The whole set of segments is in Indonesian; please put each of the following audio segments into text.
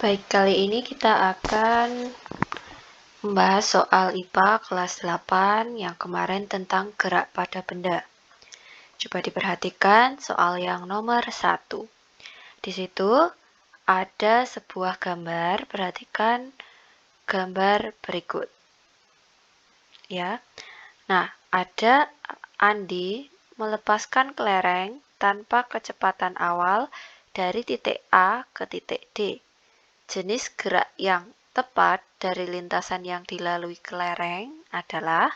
Baik, kali ini kita akan membahas soal IPA kelas 8 yang kemarin tentang gerak pada benda. Coba diperhatikan soal yang nomor 1. Di situ ada sebuah gambar, perhatikan gambar berikut. Ya. Nah, ada Andi melepaskan kelereng tanpa kecepatan awal dari titik A ke titik D. Jenis gerak yang tepat dari lintasan yang dilalui kelereng adalah,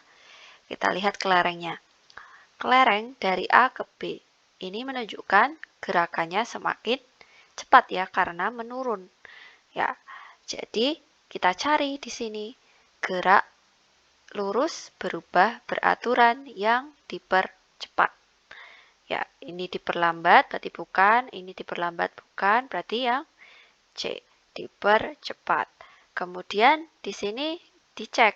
kita lihat kelerengnya. Kelereng dari A ke B. Ini menunjukkan gerakannya semakin cepat ya, karena menurun. Ya, jadi kita cari di sini gerak lurus berubah beraturan yang dipercepat. Ya, ini diperlambat berarti bukan, ini diperlambat bukan, berarti yang C, dipercepat. Kemudian di sini dicek.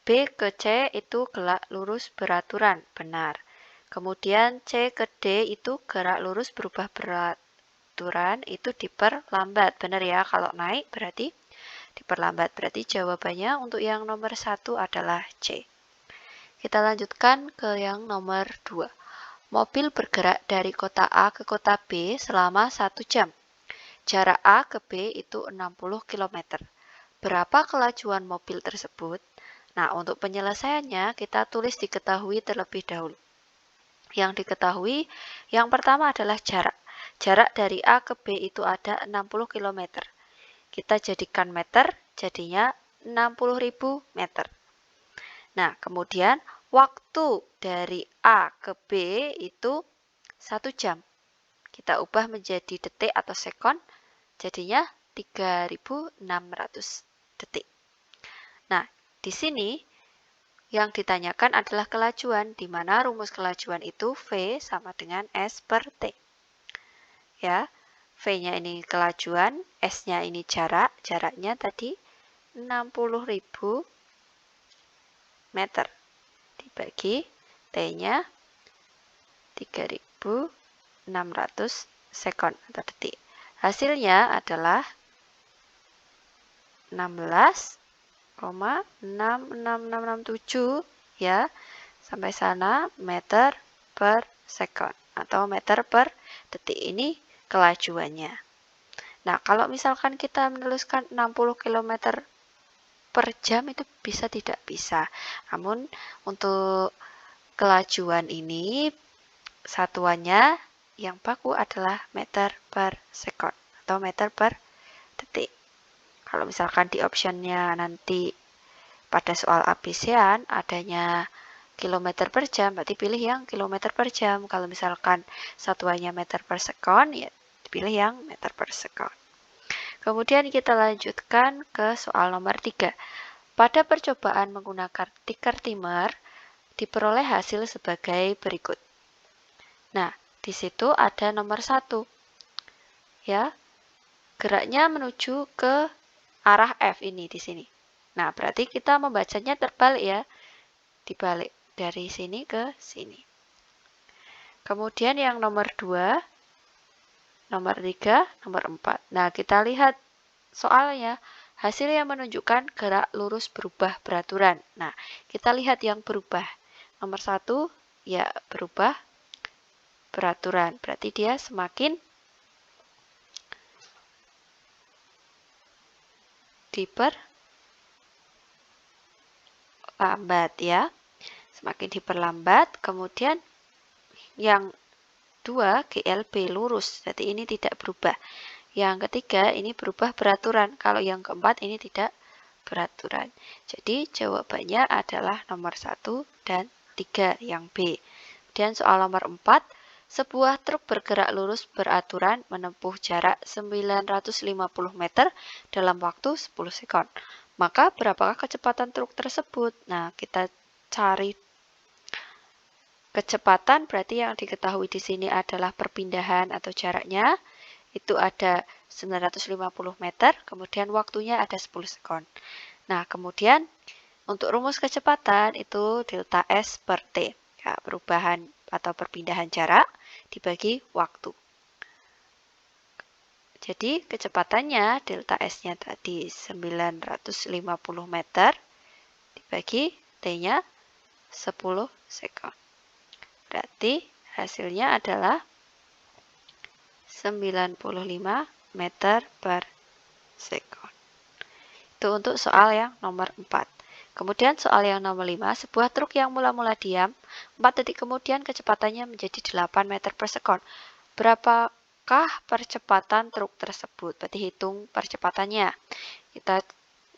B ke C itu gerak lurus beraturan, benar. Kemudian C ke D itu gerak lurus berubah beraturan, itu diperlambat, benar ya. Kalau naik berarti diperlambat. Berarti jawabannya untuk yang nomor 1 adalah C. Kita lanjutkan ke yang nomor 2. Mobil bergerak dari kota A ke kota B selama 1 jam. Jarak A ke B itu 60 km. Berapa kelajuan mobil tersebut? Nah, untuk penyelesaiannya kita tulis diketahui terlebih dahulu. Yang diketahui, yang pertama adalah jarak. Jarak dari A ke B itu ada 60 km. Kita jadikan meter, jadinya 60.000 meter. Nah, kemudian waktu dari A ke B itu 1 jam. Kita ubah menjadi detik atau sekon, jadinya 3.600 detik. Nah, di sini yang ditanyakan adalah kelajuan, di mana rumus kelajuan itu V sama dengan S per T. Ya, V-nya ini kelajuan, S-nya ini jarak, jaraknya tadi 60.000 meter. Dibagi T-nya 3.600 sekon atau detik. Hasilnya adalah 16,66667 ya, sampai sana meter per sekon atau meter per detik. Ini kelajuannya. Nah, kalau misalkan kita menuliskan 60 km per jam itu bisa tidak bisa. Namun untuk kelajuan ini satuannya yang baku adalah meter per sekon atau meter per detik. Kalau misalkan di optionnya nanti pada soal ABC-an adanya kilometer per jam, berarti pilih yang kilometer per jam. Kalau misalkan satuannya meter per sekon, ya pilih yang meter per sekon. Kemudian kita lanjutkan ke soal nomor 3. Pada percobaan menggunakan tiker timer, diperoleh hasil sebagai berikut. Nah, di situ ada nomor 1. Ya, geraknya menuju ke arah F ini di sini. Nah, berarti kita membacanya terbalik ya. Dibalik dari sini ke sini. Kemudian yang nomor 2, nomor 3, nomor 4. Nah, kita lihat soalnya. Hasil yang menunjukkan gerak lurus berubah beraturan. Nah, kita lihat yang berubah. Nomor 1, ya berubah beraturan. Berarti dia semakin diperlambat ya. Semakin diperlambat. Kemudian yang 2, GLB lurus. Jadi ini tidak berubah. Yang ketiga ini berubah beraturan. Kalau yang keempat ini tidak beraturan. Jadi jawabannya adalah nomor 1 dan 3 yang B. Kemudian soal nomor 4. Sebuah truk bergerak lurus beraturan menempuh jarak 950 meter dalam waktu 10 sekon. Maka berapakah kecepatan truk tersebut? Nah, kita cari kecepatan, berarti yang diketahui di sini adalah perpindahan atau jaraknya. Itu ada 950 meter, kemudian waktunya ada 10 sekon. Nah, kemudian untuk rumus kecepatan itu delta S per T. Ya, perubahan atau perpindahan jarak dibagi waktu. Jadi kecepatannya delta S-nya tadi 950 meter dibagi T-nya 10 sekon. Berarti hasilnya adalah 95 meter per sekon. Itu untuk soal yang nomor 4. Kemudian soal yang nomor 5, sebuah truk yang mula-mula diam, 4 detik kemudian kecepatannya menjadi 8 meter per sekon. Berapakah percepatan truk tersebut? Berarti hitung percepatannya. Kita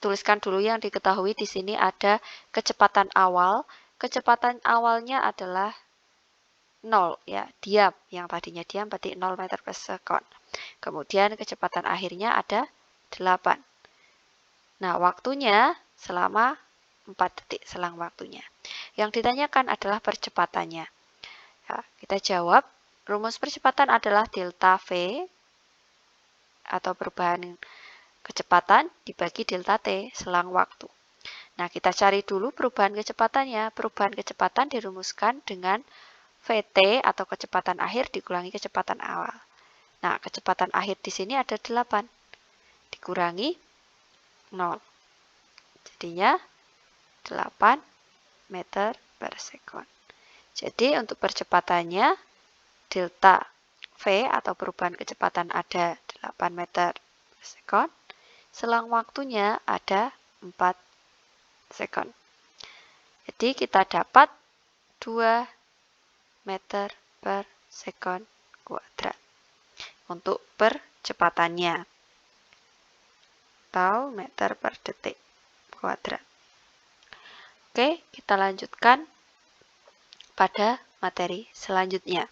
tuliskan dulu yang diketahui di sini ada kecepatan awal. Kecepatan awalnya adalah 0 ya, diam. Yang tadinya diam berarti 0 meter per sekon. Kemudian kecepatan akhirnya ada 8. Nah, waktunya selama 4 detik selang waktunya. Yang ditanyakan adalah percepatannya. Ya, kita jawab, rumus percepatan adalah delta V atau perubahan kecepatan dibagi delta T selang waktu. Nah, kita cari dulu perubahan kecepatannya. Perubahan kecepatan dirumuskan dengan VT atau kecepatan akhir dikurangi kecepatan awal. Nah, kecepatan akhir di sini ada 8 dikurangi 0. Jadinya 8 meter per sekon. Jadi untuk percepatannya delta V atau perubahan kecepatan ada 8 meter per sekon. Selang waktunya ada 4 sekon. Jadi kita dapat 2 meter per sekon kuadrat untuk percepatannya atau meter per detik kuadrat. Oke, kita lanjutkan pada materi selanjutnya.